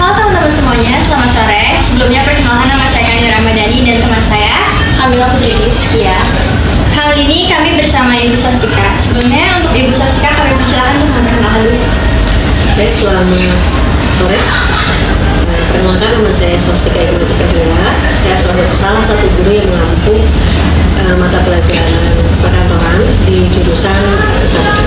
Halo teman-teman semuanya, selamat sore. Sebelumnya perkenalkan nama saya Kani Ramadhani dan teman saya Kamila Putri Rizkia. Kali ini kami bersama Ibu Swastika. Sebelumnya untuk Ibu Swastika kami persilakan untuk memperkenalkan dulu. Baik, selamat sore. Perkenalkan, nama saya Swastika Ibu Kamila. Saya salah satu guru yang mengampu mata pelajaran perkantoran di jurusan Administrasi.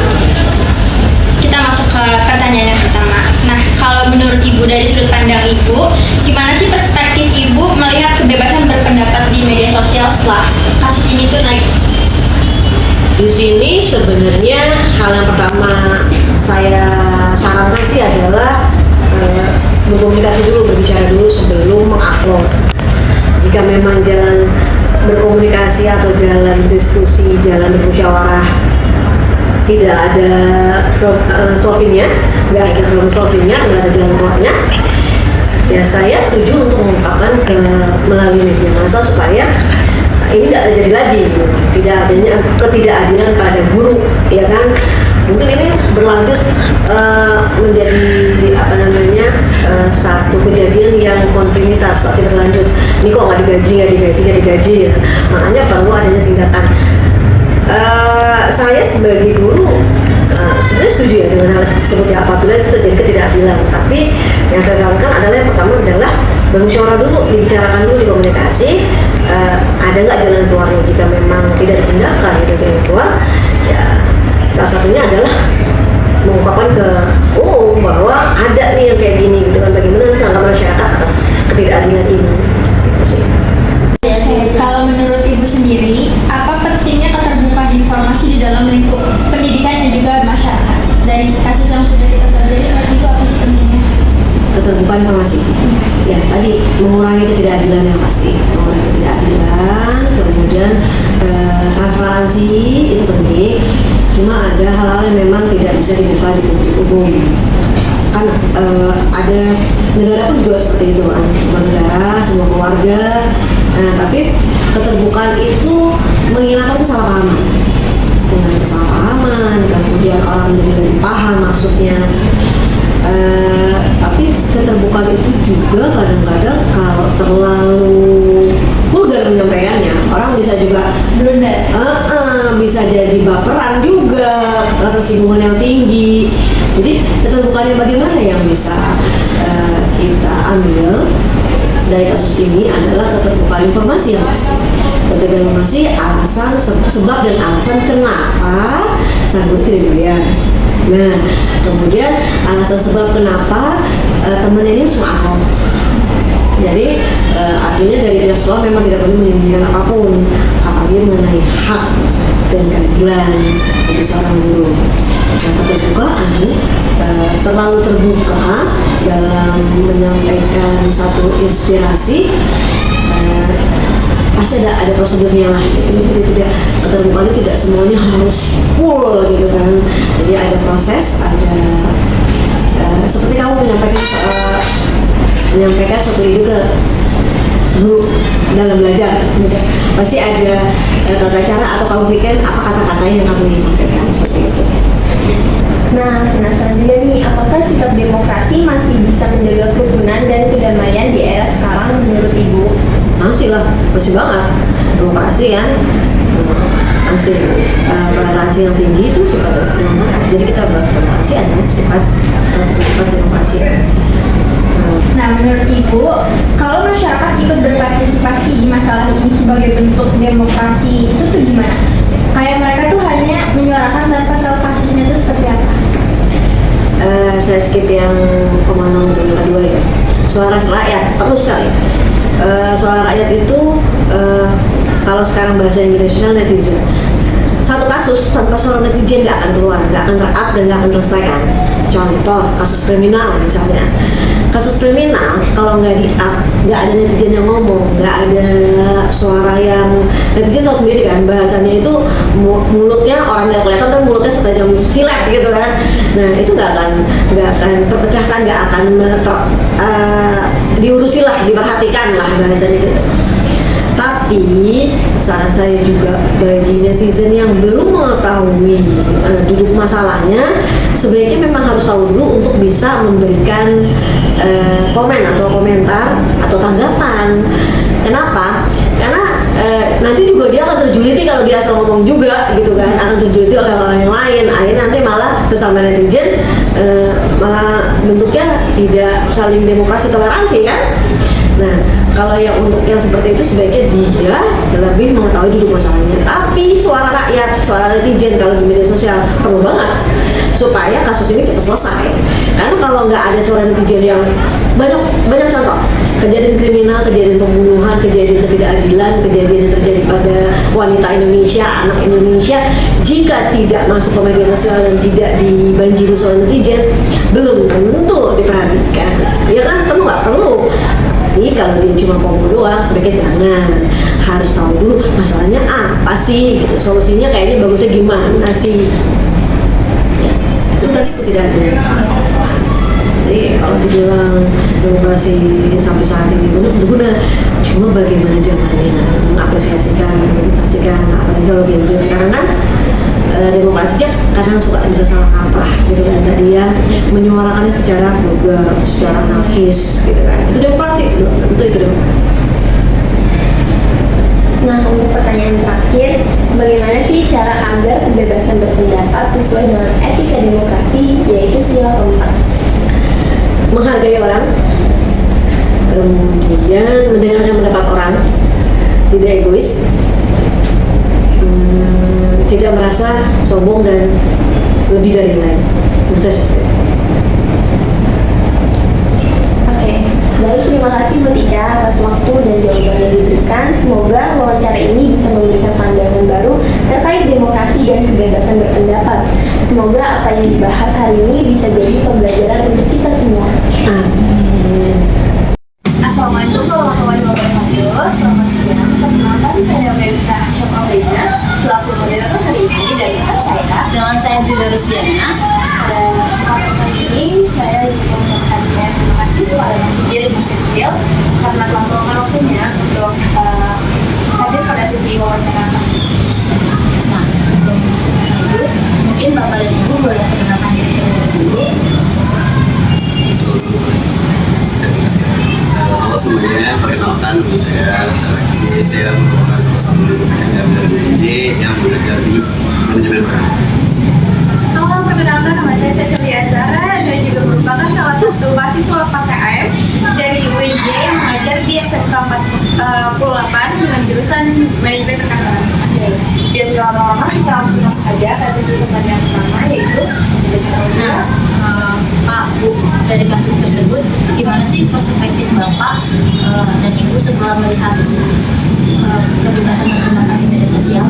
Kita masuk ke pertanyaan yang pertama. Nah, kalau menurut Ibu dari sudut pandang Ibu, gimana sih perspektif Ibu melihat kebebasan berpendapat di media sosial setelah kasus ini tuh naik? Di sini sebenarnya hal yang pertama saya sarankan sih adalah berkomunikasi dulu, berbicara dulu sebelum mengupload. Jika memang jalan berkomunikasi atau jalan diskusi, jalan bermusyawarah tidak ada solvingnya, nggak ada problem solvingnya, nggak ada jalan keluarnya, ya saya setuju untuk mengungkapkan melalui media massa supaya ini tidak terjadi lagi, tidak adanya ketidakadilan pada guru, ya kan? Mungkin ini berlanjut menjadi satu kejadian yang kontinuitas atau berlanjut. Ini kok nggak digaji ya. Makanya perlu adanya tindakan. Saya sebagai guru sebenarnya setuju ya dengan hal tersebut ya, apabila itu terjadi ketidakadilan. Tapi yang saya sarankan adalah yang pertama adalah bermusyawarah dulu, dibicarakan dulu, dikomunikasi. Ada nggak jalan keluarnya jika memang tidak ditindakan itu jalan keluar? Ya, salah satunya adalah mengungkapkan ke umum bahwa ada nih yang kayak gini gitu kan, bagaimana tanggapan masyarakat atas ketidakadilan ini, seperti itu sih. Kalau menurut Ibu sendiri, apa pentingnya keterbukaan informasi di dalam lingkup pendidikan dan juga masyarakat? Dari kasus yang sudah kita pelajari, menurut Ibu apa sih pentingnya? Keterbukaan informasi. Ya, tadi mengurangi ketidakadilan yang pasti, mengurangi ketidakadilan, kemudian transparansi itu penting. Cuma ada hal-hal yang memang tidak bisa dibuka di publik umum. Kan ada negara pun juga seperti itu kan, semua negara, semua keluarga. Nah, tapi keterbukaan itu menghilangkan kesalahpahaman, kemudian orang menjadi lebih paham maksudnya. Tapi keterbukaan itu juga kadang-kadang kalau terlalu vulgar penyampaiannya, orang bisa juga blunder, bisa jadi baperan juga, tersinggungan yang tinggi. Jadi keterbukaannya bagaimana yang bisa kita ambil dari kasus ini adalah keterbukaan informasi yang pasti. Keterbukaan informasi, alasan, sebab dan alasan kenapa sanggup dibayar. Nah, kemudian alasan sebab kenapa teman ini harus upload. Jadi artinya dari pihak sekolah memang tidak boleh menyembunyikan apapun, apalagi mengenai hak dan keadilan bagi seorang guru. Nah, keterbukaan terlalu terbuka dalam menyampaikan satu inspirasi pasti ada prosedurnya lah gitu. Jadi tidak, keterbukaan itu tidak semuanya harus full gitu kan. Jadi ada proses, ada seperti kamu menyampaikan suatu ide ke guru dalam belajar gitu. Pasti ada tata cara atau kamu pikir apa kata-kata yang kamu ingin sampaikan, seperti itu. Nah, penasaran juga nih, apakah sikap demokrasi masih bisa menjaga kerukunan dan kedamaian di era sekarang menurut Ibu? Masih banget. Demokrasi kan masih toleransi yang tinggi itu sifat demokrasi. Jadi kita bertoleransi adalah salah satu sifat demokrasi. Nah, menurut Ibu, kalau masyarakat ikut berpartisipasi di masalah ini sebagai bentuk demokrasi itu tuh gimana? Kayak mereka tuh hanya menyuarakan tanpa tahu kasusnya itu seperti apa? Saya skip yang kemana yang kedua ya. Suara rakyat perlu sekali. Suara rakyat itu kalau sekarang bahasa Indonesia netizen. Satu kasus tanpa suara netizen nggak akan keluar, nggak akan ter-up dan nggak akan terselesaikan. Contoh kasus kriminal misalnya. Kasus kriminal kalau nggak di-up, nggak ada netizen yang ngomong, nggak ada suara yang netizen tahu sendiri kan, bahasanya itu mulutnya orang nggak kelihatan tapi mulutnya setajam silet gitu kan. Nah itu nggak akan terpecahkan, nggak akan diurusi lah, diperhatikan lah bahasanya gitu. Tapi Tapi saran saya juga bagi netizen yang belum mengetahui duduk masalahnya, sebaiknya memang harus tahu dulu untuk bisa memberikan komen atau komentar atau tanggapan. Kenapa? Karena nanti juga dia akan terjuliti kalau dia asal ngomong juga gitu kan, akan terjuliti oleh orang yang lain. Akhirnya nanti malah sesama netizen malah bentuknya tidak saling demokrasi toleransi kan. Nah, kalau yang untuk yang seperti itu sebaiknya dia lebih mengetahui duduk masalahnya. Tapi suara rakyat, suara netizen kalau di media sosial perlu banget supaya kasus ini cepat selesai. Karena kalau nggak ada suara netizen yang banyak contoh kejadian kriminal, kejadian pembunuhan, kejadian ketidakadilan, kejadian yang terjadi pada wanita Indonesia, anak Indonesia, jika tidak masuk ke media sosial dan tidak dibanjiri suara netizen, belum tentu diperhatikan. Ya kan, perlu nggak perlu. Tapi kalau dia cuma ngomong doang, sebaiknya jangan. Harus tahu dulu masalahnya apa sih, gitu. Solusinya kayaknya bagusnya gimana sih. Itu tadi ketidakadilan. Jadi kalau dibilang demokrasi sampai saat ini berguna, cuma bagaimana zamannya mengapresiasikan, mengimplementasikan, apalagi kalau Gen Z sekarang kan demokrasinya kadang suka bisa salah kaprah gitu kan. Tadi ya menyuarakannya secara vulgar, secara anarkis gitu kan. Itu demokrasi, itu demokrasi. Nah, untuk pertanyaan terakhir, bagaimana sih cara agar kebebasan berpendapat sesuai dengan etika demokrasi, yaitu sila keempat? Menghargai orang, kemudian mendengarkan pendapat orang, tidak egois, tidak merasa sombong dan lebih dari yang lain. Oke, baik, terima kasih Bu Tika atas waktu dan jawaban yang diberikan. Semoga wawancara ini bisa memberikan pandangan baru terkait demokrasi dan kebebasan berpendapat. Semoga apa yang dibahas hari ini bisa jadi pembelajaran untuk kita semua. Amin. Assalamualaikum warahmatullahi wabarakatuh. Selamat siang. Perkenalkan, saya Melisa Syamawina selaku moderator hari ini dan rekan saya dengan saya Brida Rusdiana. Dan kesempatan kali ini saya ingin mengucapkan terima kasih kepada Dirjen Sosial karena telah meluangkan waktunya untuk hadir pada sesi wawancara. Nah, sebelum lanjut, mungkin Bapak dan Ibu boleh perkenalkan diri terlebih dulu. Halo semuanya, perkenalkan saya merupakan salah satu pekerja dari BNJ yang belajar di manajemen peran. Halo, perkenalkan nama saya Cecilia Azara. Saya juga merupakan salah satu mahasiswa PKM dari UNJ yang mengajar di SMK 48 dengan jurusan manajemen perkantoran. Biar nggak lama-lama, kita langsung masuk aja ke sesi pertanyaan pertama, yaitu Pak, Bu, dari kasus tersebut, gimana sih perspektif Bapak dan Ibu setelah melihat kebebasan berpendapat di media sosial?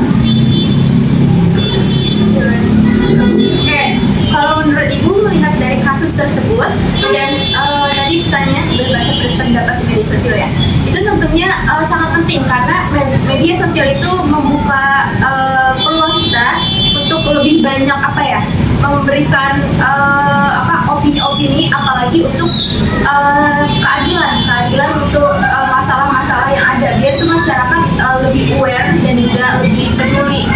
Oke, kalau menurut Ibu melihat dari kasus tersebut dan tadi bertanya kebebasan berpendapat di media sosial ya, itu tentunya sangat penting karena media sosial itu membuka peluang kita untuk lebih banyak memberikan opini-opini, apalagi untuk keadilan untuk masalah-masalah yang ada, biar tuh masyarakat lebih aware dan juga lebih peduli.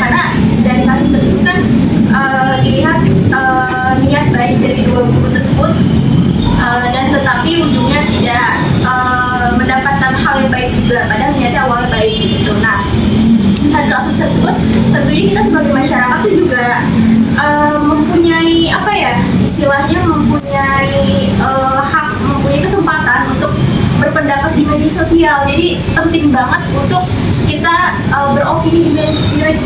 Karena dari kasus tersebut kan dilihat niat baik dari dua guru tersebut, dan tetapi ujungnya tidak mendapatkan hal yang baik juga, padahal niatnya awalnya baik gitu. Nah, melihat kasus tersebut, tentunya kita sebagai masyarakat tuh juga mempunyai istilahnya mempunyai hak, mempunyai kesempatan untuk berpendapat di media sosial. Jadi penting banget untuk kita beropini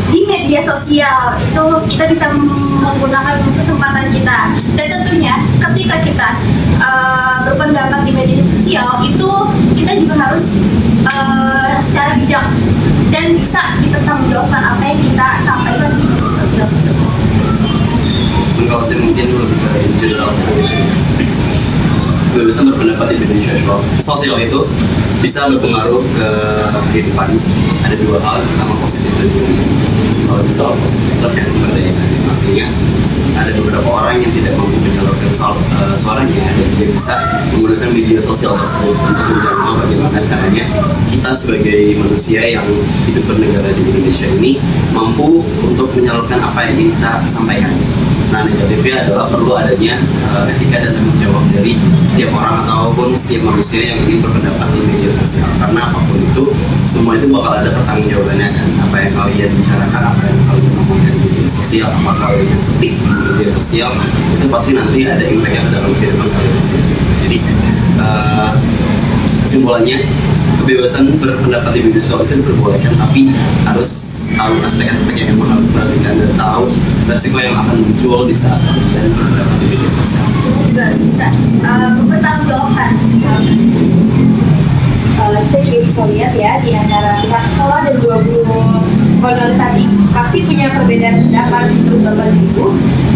di media sosial. Itu kita bisa menggunakan kesempatan kita. Dan tentunya ketika kita berpendapat di media sosial itu kita juga harus secara bijak dan bisa dipertanggungjawabkan apa yang kita sampaikan di media sosial tersebut. Kalau saya mungkin bisa general kebebasan berpendapat di media sosial itu bisa berpengaruh ke kehidupan. Ada dua hal, pertama positif dan negatif. Kalau soal positif yang memberdayakan. Artinya ada beberapa orang yang tidak mampu menyalurkan suaranya dan dia bisa menggunakan media sosial tersebut untuk menjangkau bagaimana caranya kita sebagai manusia yang hidup bernegara di Indonesia ini mampu untuk menyalurkan apa yang ingin kita sampaikan. Nah, negatifnya adalah perlu adanya etika dan tanggung jawab dari setiap orang ataupun setiap manusia yang ingin berpendapat di media sosial, karena apapun itu semua itu bakal ada pertanggungjawabannya kan. Apa yang kalian bicarakan, apa yang kalian ngomongkan di media sosial, apa kalian yang ketik di media sosial, itu pasti nanti ada impact ke dalam kehidupan kalian sendiri. Jadi kesimpulannya, kebebasan berpendapat di media sosial itu diperbolehkan, tapi harus tahu aspek-aspek yang memang harus diperhatikan dan tahu resiko yang akan muncul di saat kalian berpendapat di media sosial. Juga harus bisa mempertanggungjawabkan. Kita juga bisa lihat ya di antara pihak sekolah dan 20 honor tadi pasti punya perbedaan pendapat menurut Bapak Ibu.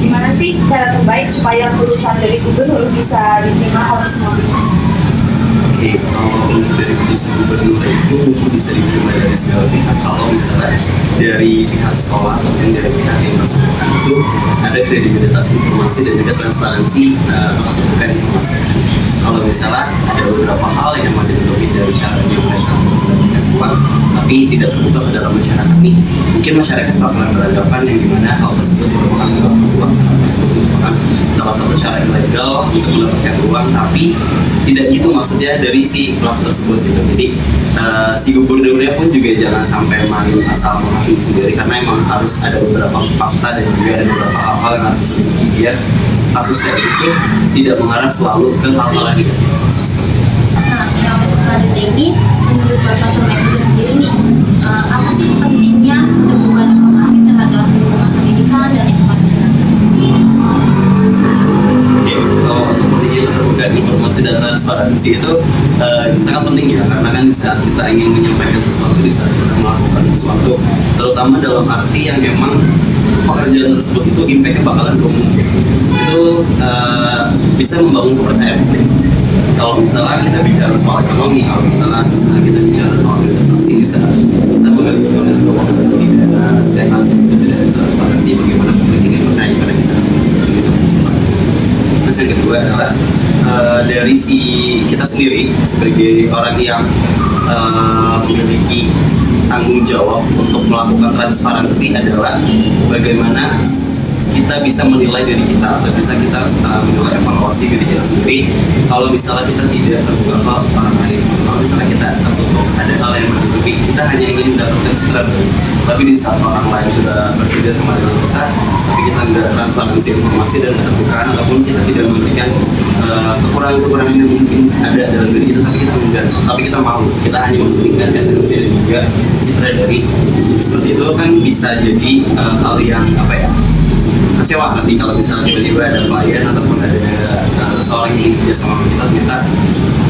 Gimana sih cara terbaik supaya keputusan dari gubernur bisa diterima oleh semua pihak? Oke, kalau untuk dari keputusan gubernur itu mungkin bisa diterima dari segala pihak. Kalau misalnya dari pihak sekolah ataupun dari pihak yang bersangkutan itu ada kredibilitas informasi dan juga transparansi terbuka informasi. Kalau misalnya ada beberapa hal yang mau ditutupi dari caranya mereka mendapatkan uang, tapi tidak terbuka ke dalam masyarakat nih, mungkin masyarakat bakalan beranggapan yang dimana hal tersebut merupakan uang, hal tersebut merupakan salah satu cara ilegal untuk mendapatkan uang, tapi tidak gitu maksudnya dari si pelaku tersebut gitu. Jadi si gubernurnya pun juga jangan sampai main asal menghakimi sendiri, karena emang harus ada beberapa fakta dan juga ada beberapa hal-hal yang harus diselidiki biar kasusnya itu tidak mengarah selalu ke hal-hal yang negatif. Nah, yang untuk selanjutnya ini, menurut Bapak Sumetri sendiri nih, apa sih pentingnya terbuka informasi terhadap lingkungan pendidikan dan lingkungan masyarakat? Oke, kalau untuk pentingnya keterbukaan informasi dan transparansi itu sangat penting ya, karena kan di saat kita ingin menyampaikan sesuatu, di saat kita melakukan sesuatu, terutama dalam arti yang memang pekerjaan tersebut itu impact-nya bakalan umum, itu bisa membangun kepercayaan publik. Kalau misalnya kita bicara soal ekonomi, kalau misalnya kita bicara soal investasi, bisa kita menggali sebuah tidak sehat, tidak ada transparansi, bagaimana publik ini percaya pada kita. Terus yang kedua adalah dari si kita sendiri sebagai orang yang memiliki tanggung jawab untuk melakukan transparansi adalah bagaimana kita bisa menilai diri kita atau bisa kita menilai evaluasi diri kita sendiri. Kalau misalnya kita tidak terbuka ke orang lain, kalau misalnya kita tertutup, ada hal yang menutupi, kita hanya ingin mendapatkan citra baik. Tapi di saat orang lain sudah bekerja sama dengan kita, tapi kita nggak transparansi informasi dan keterbukaan, ataupun kita tidak memberikan kekurangan-kekurangan yang mungkin ada dalam diri kita, tapi kita enggak, tapi kita mau, kita hanya memberikan esensi dan juga citra dari seperti itu, kan bisa jadi hal yang apa ya, kecewa nanti kalau misalnya tiba-tiba ada klien ataupun ada seseorang yang ingin kerja sama kita, ternyata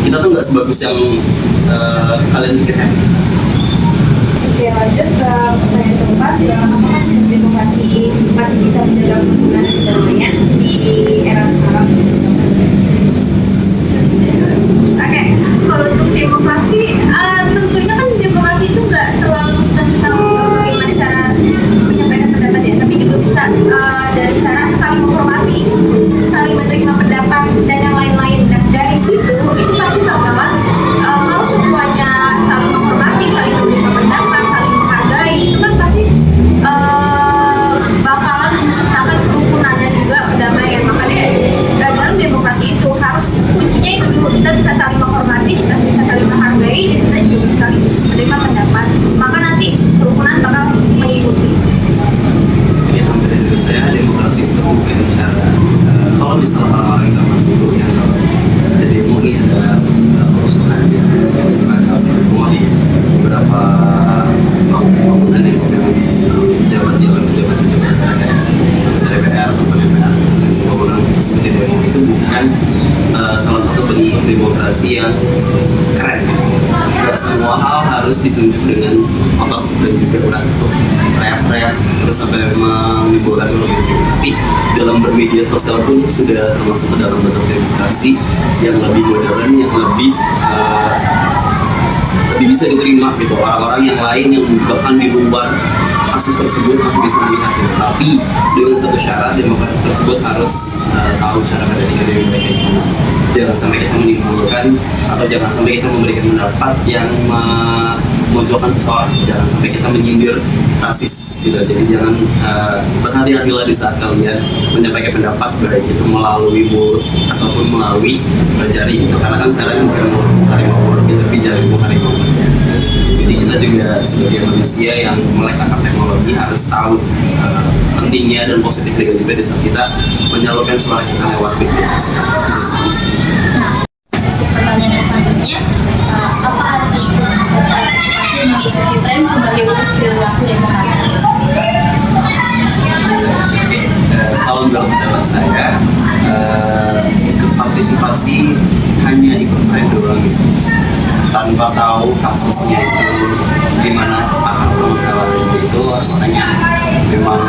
kita tuh nggak sebagus yang kalian pikirkan. Oke, lanjut ke pertanyaan keempat, apakah sistem demokrasi masih bisa menjaga kerukunan dan kedamaian di era sekarang? Oke, kalau untuk demokrasi, tentunya kan demokrasi itu nggak selalu tentang bagaimana cara menyampaikan pendapat ya, tapi juga bisa dari cara saling menghormati, saling menerima pendapat dan yang lain-lain. Dan dari situ itu pasti bakalan kalau semuanya saling menghormati, saling menerima pendapat, saling menghargai, itu kan pasti bakalan menciptakan kerukunan dan juga kedamaian. Makanya dalam demokrasi itu harus kuncinya itu dulu, kita bisa saling menghormati, kita bisa saling menghargai, dan kita juga bisa saling menerima pendapat, maka nanti kerukunan bakal mengikuti. Oke, tambahan dari saya, demokrasi itu mungkin cara kalau misalnya orang-orang zaman dulu yang kalau ada demo nih, ada kerusuhan di demo di beberapa bangunan yang memang di pejabat DPR atau DPR, bangunan tersebut di demo itu bukan salah satu bentuk demokrasi yang keren. Tidak semua hal harus ditunjuk dengan otot dan juga berat untuk teriak-teriak terus sampai menimbulkan urgensi. Tapi dalam bermedia sosial pun sudah termasuk ke dalam bentuk demokrasi yang lebih modern, yang lebih bisa diterima gitu. Orang-orang yang lain yang bahkan di luar kasus tersebut masih bisa melihat gitu. Tapi dengan satu syarat, demokrasi tersebut harus tahu cara beretika dengan baik kayak gimana. Jangan sampai kita menimbulkan atau jangan sampai kita memberikan pendapat yang memojokkan seseorang. Jangan sampai kita menyindir rasis gitu. Jadi jangan berhati-hatilah di saat kalian menyampaikan pendapat, baik itu melalui mulut ataupun melalui jari gitu. Karena kan sekarang bukan harimau mulut, tapi jari harimau. Jadi kita juga sebagai manusia yang melek akan teknologi harus tahu pentingnya dan positif negatifnya di saat kita menyalurkan suara kita lewat media sosial. Terus Pertanyaan selanjutnya, apa arti ikut berpartisipasi mengikuti tren sebagai wujud perilaku demokratis? Oke, kalau menurut pendapat saya, ikut partisipasi hanya ikut tren doang gitu, tanpa tahu kasusnya itu gimana akar permasalahannya itu, makanya memang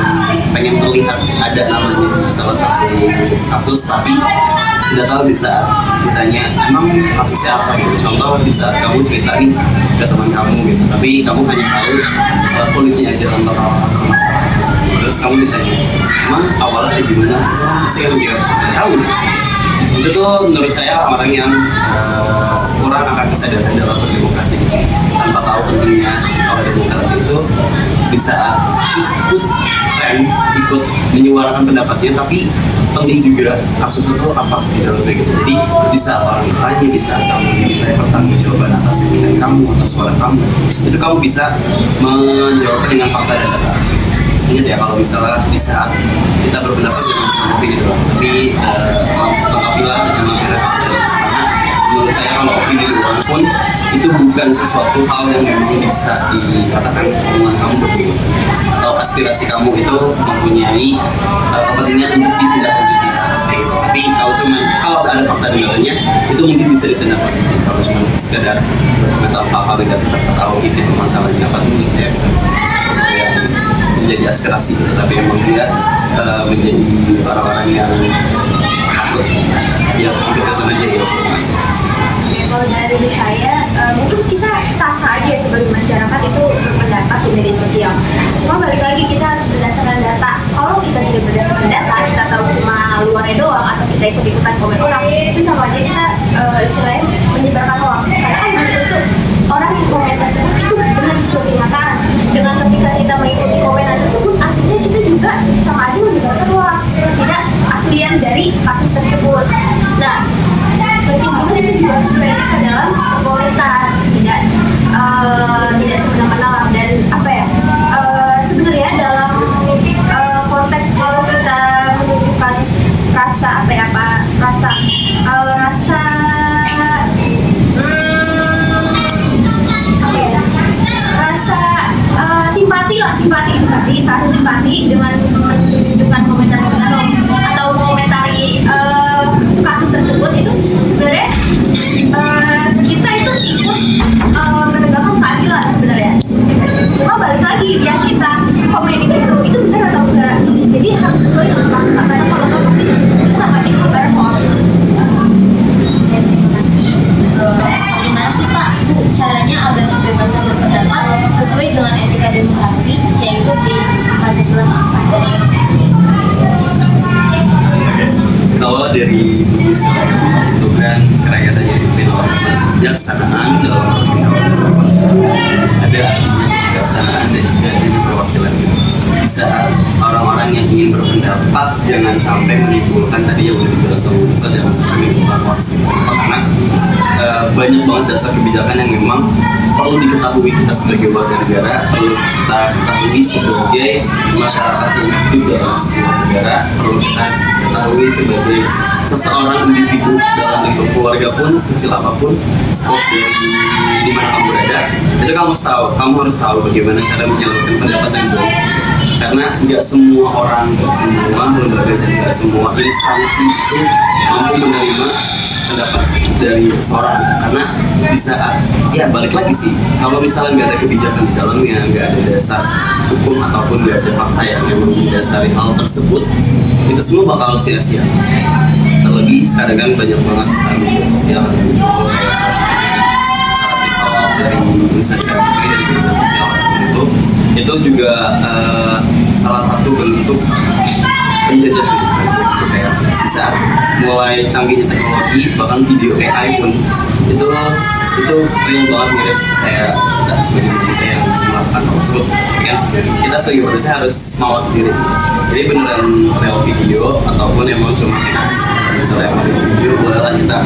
pengen terlihat ada namanya di salah satu kasus, tapi tidak tahu di saat ditanya emang kasusnya apa gitu. Contoh di saat kamu ceritain ke teman kamu gitu, tapi kamu hanya tahu kulitnya aja tanpa tahu akar masalah. Terus kamu ditanya emang awalnya kayak gimana, saya nggak tahu. Itu tuh menurut saya orang yang kurang akan kesadaran dalam berdemokrasi, tanpa tahu pentingnya kalau demokrasi itu bisa ikut tren, ikut menyuarakan pendapatnya, tapi penting juga kasus itu apa di dalamnya gitu. Jadi di saat orang bertanya, di saat kamu diminta pertanggungjawaban atas keinginan kamu atau suara kamu, itu kamu bisa menjawab dengan fakta dan data. Ingat ya, kalau misalnya di saat kita berpendapat jangan cuma opini doang, tapi lengkapilah dengan materi. Karena menurut saya kalau opini doang pun itu bukan sesuatu hal yang memang bisa dikatakan hubungan kamu berdua atau aspirasi kamu itu mempunyai kepentingan untuk ditindaklanjuti. Tapi kalau ada fakta di dalamnya itu mungkin bisa ditindaklanjuti. Kalau cuma sekedar berkomentar apa negatif atau itu masalahnya apa, menurut saya supaya menjadi aspirasi gitu, tapi memang dia menjadi orang-orang yang takut ya kita aja ya. Kalau dari saya, mungkin kita sah-sah aja sebagai masyarakat itu berpendapat di media sosial. Cuma balik lagi kita harus berdasarkan data. Kalau kita tidak berdasarkan data, kita tahu cuma luarnya doang atau kita ikut-ikutan komen orang, itu sama aja kita istilahnya menyebarkan hoax. Karena kan belum tentu orang yang komen tersebut itu benar sesuai kenyataan. Dengan ketika kita mengikuti komenan tersebut, artinya kita juga sama aja menyebarkan hoax, tidak aslian dari kasus tersebut. Nah, penting juga kita juga harus beretika dalam komentar, tidak semena-mena dan apa ya, sebenarnya dalam konteks kalau kita menunjukkan rasa simpati dengan menunjukkan komentar-komentar atau mengomentari kasus tersebut, itu sebenarnya kita itu ikut menegakkan keadilan sebenarnya. Cuma balik lagi yang kita komen itu benar atau enggak, jadi harus sesuai dengan fakta. Karena kalau nggak pasti itu sama aja kabar hoax. Bagaimana sih Pak, Bu, caranya agar kebebasan berpendapat sesuai dengan etika demokrasi, yaitu di Pancasila? Kalau dari buku itu kan kerakyatan yang dipimpin oleh kebijaksanaan dalam ada artinya kebijaksanaan dan juga ada perwakilan. Di saat orang-orang yang ingin berpendapat jangan sampai menimbulkan tadi yang udah dibilang sama Ustaz, jangan sampai menimbulkan hoax. Karena banyak banget dasar kebijakan yang memang perlu diketahui kita sebagai warga negara, perlu kita ketahui sebagai masyarakat yang hidup dalam sebuah negara, perlu kita ketahui sebagai seseorang individu dalam lingkup keluarga pun sekecil apapun skop dari di mana kamu berada, itu kamu harus tahu bagaimana cara menyalurkan pendapat yang baik. Karena nggak semua orang, nggak semua lembaga dan nggak semua instansi itu mampu menerima pendapat dari seseorang. Karena di saat ya balik lagi sih, kalau misalnya nggak ada kebijakan di dalamnya, nggak ada dasar hukum ataupun nggak ada fakta yang memang mendasari hal tersebut, itu semua bakal sia-sia. Terlebih sekarang kan banyak banget media sosial yang muncul kayak TikTok dari Instagram, dari media sosial itu itu juga salah satu bentuk penjajah kayak di saat mulai canggihnya teknologi, bahkan video kayak iPhone itu real banget mirip kayak kita sebagai manusia yang melakukan hal tersebut. Kan kita sebagai manusia harus mau sendiri. Jadi beneran real video ataupun emang cuma misalnya emang video, bolehlah kita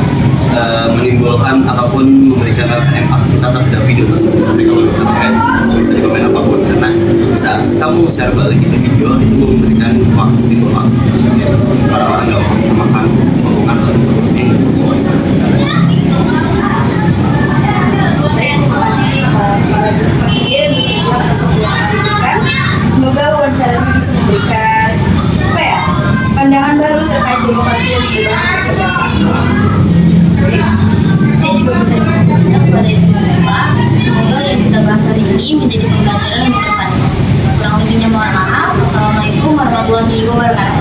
menimbulkan ataupun memberikan rasa empati kita terhadap video tersebut. Tapi kalau misalnya bisa di komen apapun, karena saat kamu share balik itu video itu memberikan informasi ya, orang-orang nggak mau makan hal informasi yang nggak sesuai dengan sebenarnya. Terima kasih para PJ dan diskusi atas waktu yang kami berikan. Semoga wawancara ini bisa memberikan pandangan baru terkait demokrasi dan kebebasan berpendapat. Saya juga berterima kasih banyak kepada Ibu dan Bapak. Semoga yang kita bahas hari ini menjadi pembelajaran untuk depannya. Kurang lebihnya mohon maaf. Wassalamualaikum warahmatullahi wabarakatuh.